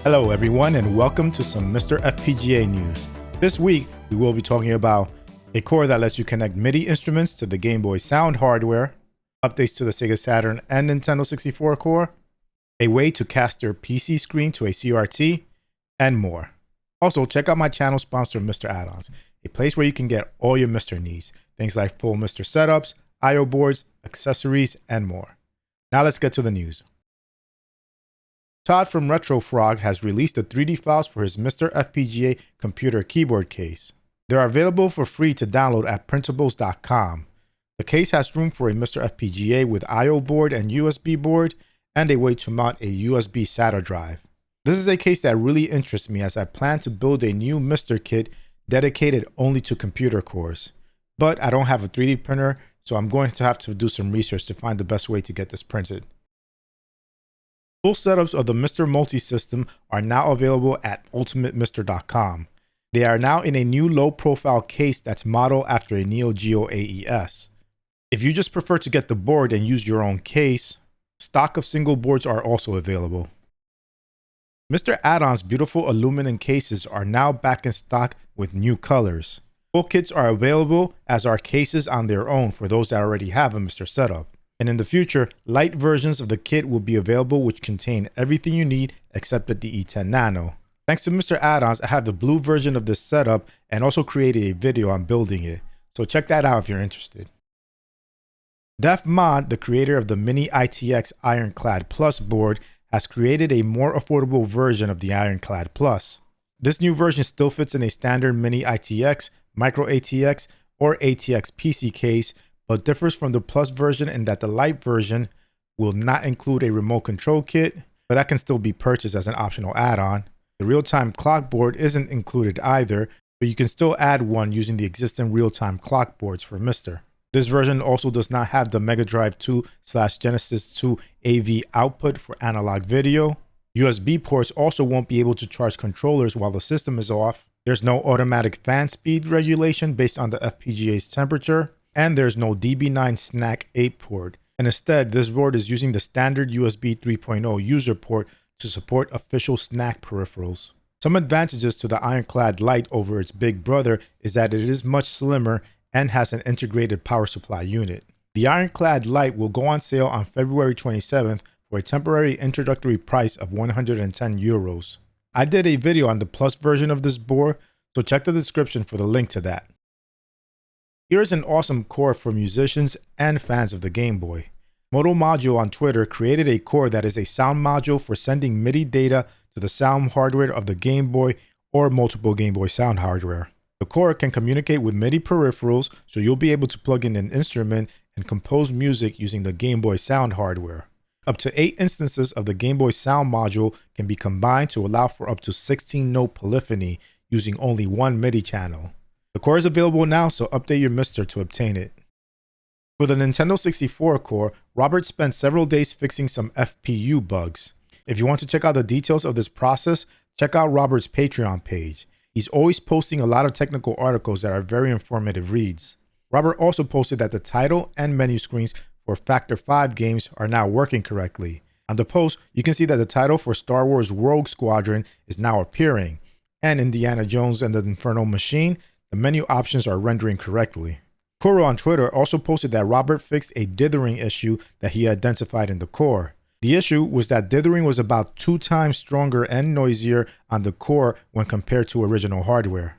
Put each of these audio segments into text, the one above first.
Hello everyone and welcome to some MiSTer FPGA news. This week we will be talking about a core that lets you connect MIDI instruments to the Gameboy sound hardware, updates to the Sega Saturn and Nintendo 64 core, a way to cast your PC screen to a CRT, and more. Also, check out my channel sponsor MiSTerAddons, a place where you can get all your MiSTer needs, things like full MiSTer setups, I/O boards, accessories, and more. Now let's get to the news. Todd from RetroFrog has released the 3D files for his MiSTer FPGA computer keyboard case. They are available for free to download at printables.com. The case has room for a MiSTer FPGA with I/O board and USB board, and a way to mount a USB SATA drive. This is a case that really interests me as I plan to build a new MiSTer kit dedicated only to computer cores. But I don't have a 3D printer, so I'm going to have to do some research to find the best way to get this printed. Full setups of the MiSTer MultiSystem are now available at ultimatemister.com. They are now in a new low-profile case that's modeled after a Neo Geo AES. If you just prefer to get the board and use your own case, stock of single boards are also available. MiSTerAddons' beautiful Alumimun cases are now back in stock with new colors. Full kits are available, as are cases on their own for those that already have a MiSTer setup. And in the future, light versions of the kit will be available which contain everything you need except the E10 Nano. Thanks to MiSTerAddons, I have the blue version of this setup and also created a video on building it, so check that out if you're interested. DefMod, the creator of the Mini ITX Ironclad Plus board, has created a more affordable version of the Ironclad Plus. This new version still fits in a standard Mini ITX, Micro ATX, or ATX PC case, but differs from the Plus version in that the Lite version will not include a remote control kit, but that can still be purchased as an optional add-on. The real-time clock board isn't included either, but you can still add one using the existing real-time clock boards for MiSTer. This version also does not have the Mega Drive 2/Genesis 2 AV output for analog video. USB ports also won't be able to charge controllers while the system is off. There's no automatic fan speed regulation based on the FPGA's temperature. And there's no DB9 SNAC 8 port, and instead this board is using the standard USB 3.0 user port to support official SNAC peripherals. Some advantages to the Ironclad Lite over its big brother is that it is much slimmer and has an integrated power supply unit. The Ironclad Lite will go on sale on February 27th for a temporary introductory price of 110 euros. I did a video on the Plus version of this board, so check the description for the link to that. Here's an awesome core for musicians and fans of the Game Boy. Moto Module on Twitter created a core that is a sound module for sending MIDI data to the sound hardware of the Game Boy or multiple Game Boy sound hardware. The core can communicate with MIDI peripherals, so you'll be able to plug in an instrument and compose music using the Game Boy sound hardware. Up to 8 instances of the Game Boy sound module can be combined to allow for up to 16-note polyphony using only one MIDI channel. The core is available now, so update your MiSTer to obtain it. For the Nintendo 64 core, Robert spent several days fixing some FPU bugs. If you want to check out the details of this process, check out Robert's Patreon page. He's always posting a lot of technical articles that are very informative reads. Robert also posted that the title and menu screens for Factor 5 games are now working correctly. On the post, you can see that the title for Star Wars Rogue Squadron is now appearing, and Indiana Jones and the Infernal Machine, the menu options are rendering correctly. Kuro on Twitter also posted that Robert fixed a dithering issue that he identified in the core. The issue was that dithering was about 2 times stronger and noisier on the core when compared to original hardware.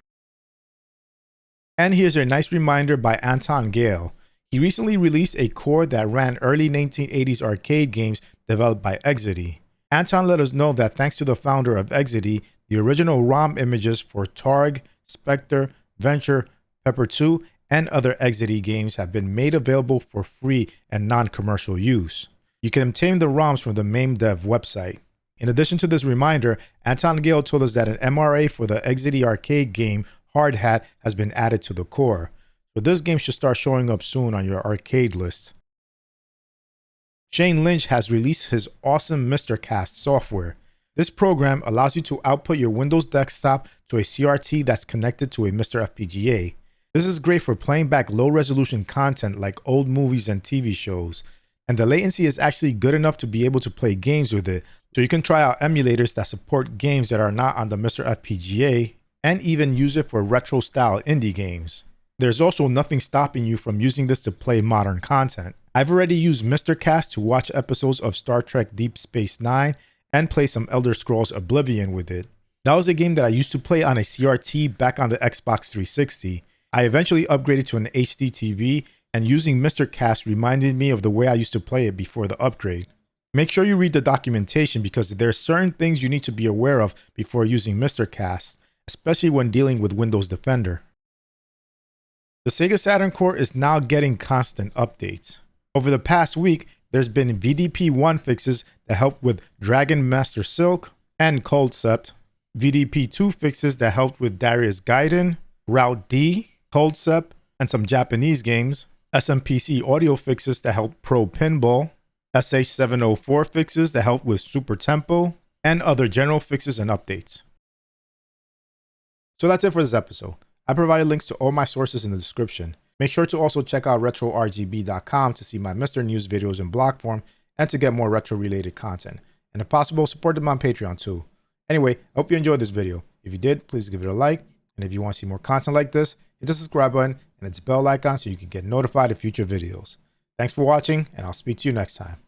And here's a nice reminder by Anton Gale. He recently released a core that ran early 1980s arcade games developed by Exidy. Anton let us know that thanks to the founder of Exidy, the original ROM images for Targ, Spectre, Venture, Pepper 2, and other Exidy games have been made available for free and non-commercial use. You can obtain the ROMs from the MameDev website. In addition to this reminder, Anton Gale told us that an MRA for the Exidy arcade game Hard Hat has been added to the core, so this game should start showing up soon on your arcade list. Shane Lynch has released his awesome MrCast software. This program allows you to output your Windows desktop to a CRT that's connected to a MiSTer FPGA. This is great for playing back low-resolution content like old movies and TV shows, and the latency is actually good enough to be able to play games with it, So you can try out emulators that support games that are not on the MiSTer FPGA and even use it for retro style indie games. There's also nothing stopping you from using this to play modern content. I've already used MrCast to watch episodes of Star Trek Deep Space Nine and play some Elder Scrolls Oblivion with it. That was a game that I used to play on a CRT back on the Xbox 360. I eventually upgraded to an HD TV, and using MrCast reminded me of the way I used to play it before the upgrade. Make sure you read the documentation because there are certain things you need to be aware of before using MrCast, especially when dealing with Windows Defender. The Sega Saturn core is now getting constant updates. Over the past week, there's been VDP1 fixes that helped with Dragon Master Silk and Coldcept, VDP2 fixes that helped with Darius Gaiden, Route D, Coldcept, and some Japanese games, SMPC audio fixes that helped Pro Pinball, SH704 fixes that helped with Super Tempo, and other general fixes and updates. So that's it for this episode. I provided links to all my sources in the description. Make sure to also check out RetroRGB.com to see my MiSTer news videos in blog form and to get more retro related content. And if possible, support them on Patreon too. Anyway, I hope you enjoyed this video. If you did, please give it a like. And if you want to see more content like this, hit the subscribe button and its bell icon so you can get notified of future videos. Thanks for watching, and I'll speak to you next time.